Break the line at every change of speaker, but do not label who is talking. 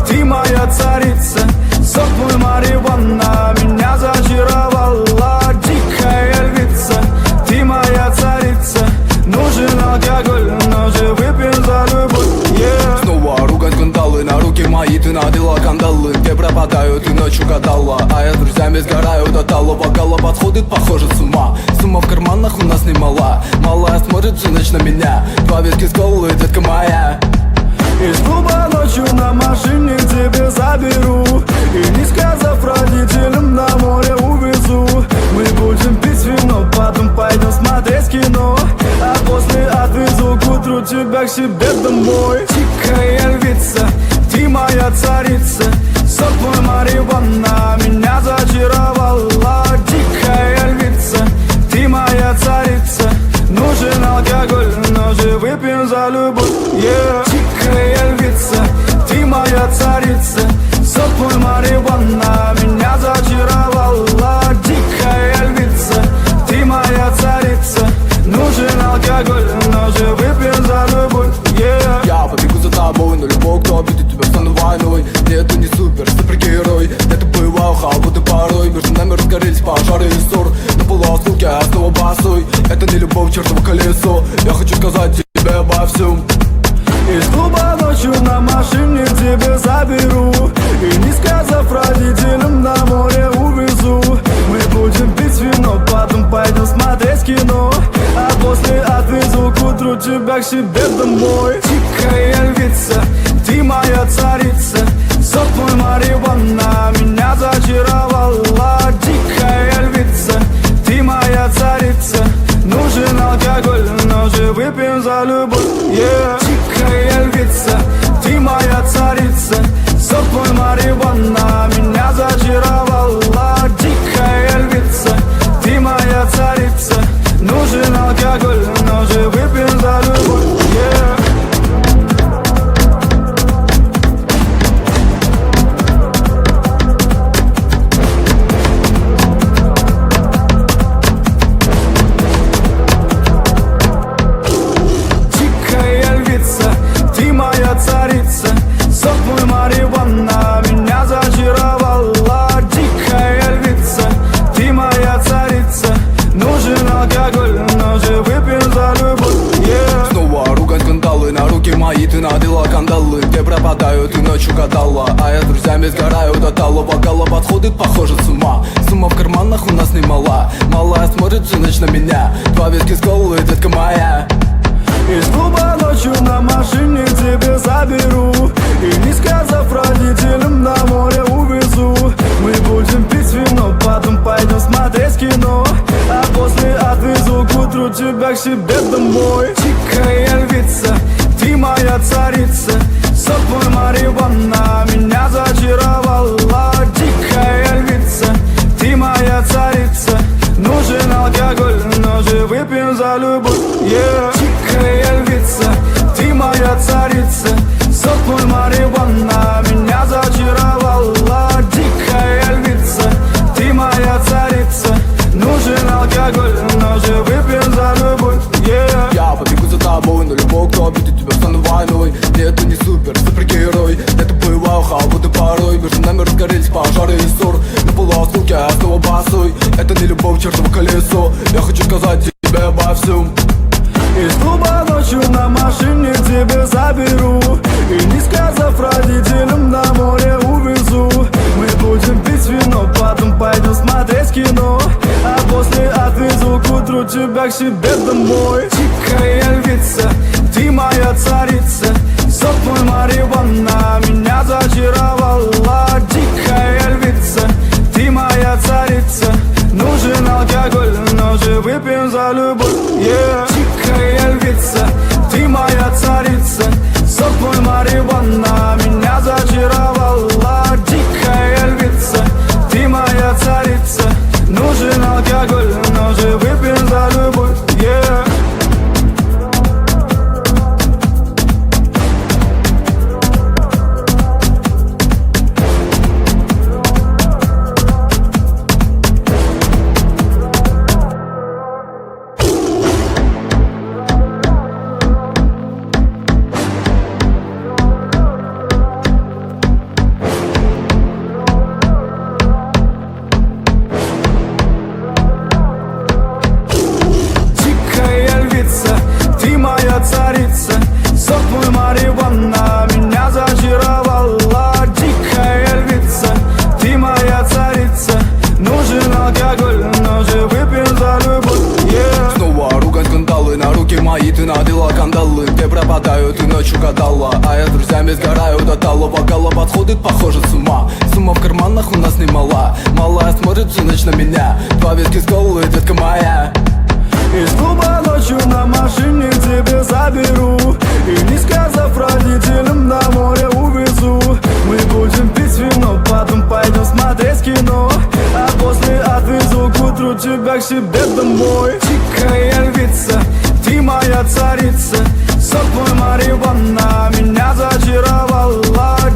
Ты моя царица, сок твой марихуана меня зачаровала. Дикая львица, ты моя царица, нужен алкоголь, но же выпьем за любовь, yeah.
Снова ругань скандалы, на руки мои ты надела кандалы. Где пропадаю, ты ночью гадала, а я с друзьями сгораю до тала. Бокала подходит, похоже, с ума. Сумма в карманах у нас немала. Малая смотрит всю ночь на меня. Два виски с колой, детка моя.
Из клуба ночью на машине тебе заберу, и не сказав родителям, на море увезу. Мы будем пить вино, потом пойдем смотреть кино, а после отвезу к утру тебя к себе домой. Дикая львица, ты моя царица, сок твой марихуана меня зачаровала. Дикая львица, ты моя царица, нужен алкоголь, но же выпьем за любовь, yeah. Дикая львица, ты моя царица, сок твой марихуана меня зачаровала. Дикая львица, ты моя царица, нужен алкоголь, но же выпьем за любовь, yeah.
Я побегу за тобой, но любой, кто обидит тебя, стану войной. Нет, ты не супергерой, это боевая халбута порой. Между нами разгорелись пожары и ссор. На полуосколке я снова босой. Это не любовь, чертово колесо. Я хочу сказать тебе обо всем.
Из клуба ночью на машине тебе заберу, и не сказав родителям, на море увезу. Мы будем пить вино, потом пойдем смотреть кино, а после отвезу к утру тебя к себе домой. Дикая львица, ты моя царица, сок твой марихуана меня зачаровала. Дикая львица, ты моя царица, нужен алкоголь, но же выпьем за любовь, yeah. Дикая львица, ты моя царица, сок твой марихуана меня зачаровала. Дикая львица, ты моя царица, нужен алкоголь, но же выпьем за любовь, yeah. Ты моя царица, сок твой марихуана меня зачаровала. Дикая львица, ты моя царица, нужен алкоголь, но же выпьем за любовь, yeah.
Снова ругань скандалы, на руки мои ты надела кандалы. Где пропадаю, ты ночью гадала, а я с друзьями сгораю до тала. Бокала подходит, похоже, с ума. Сумма в карманах у нас немала. Малая смотрит всю ночь на меня. Два виски с колой, детка моя.
Из клуба ночью на машине тебе заберу, и не сказав родителям, на море увезу. Мы будем пить вино, потом пойдем смотреть кино, а после отвезу к утру тебя к себе домой. Дикая львица, ты моя царица, сок твой марихуана меня зачаровала. Дикая львица, ты моя царица, нужен алкоголь, но же выпьем за любовь, yeah. Дикая львица, ты моя царица, сок твой марихуана меня зачаровала. Дикая львица, ты моя царица, нужен алкоголь, но же выпьем за любовь, yeah.
Я побегу за тобой, но любой, кто обидит тебя, стану войной. Нет, ты не супергерой, это боевая халбута порой. Между нами разгорелись пожары и ссор. На полуосколке я снова босой. Это не любовь, чертово колесо. Я хочу сказать тебе обо всем.
Из клуба ночью на машине тебе заберу, и не сказав родителям, на море увезу. Мы будем пить вино, потом пойдем смотреть кино, а после отвезу к утру тебя к себе домой. Дикая львица, ты моя царица, сок твой марихуана меня зачаровала. Дикая львица, ты моя царица, нужен алкоголь, но же выпьем за любовь, yeah. Дикая львица, ты моя царица, сок твой марихуана меня зачаровала.
нами сгораю до талого. Голова сходит, похоже, с ума. Сумма в карманах у нас немала. Малая смотрит всю ночь на меня. Два виски с колой, детка моя.
Из клуба ночью на машине тебе заберу И не сказав родителям, на море увезу. Мы будем пить вино, потом пойдем смотреть кино, а после отвезу к утру тебя к себе домой. Дикая львица, ты моя царица, сок твой марихуана меня зачаровала.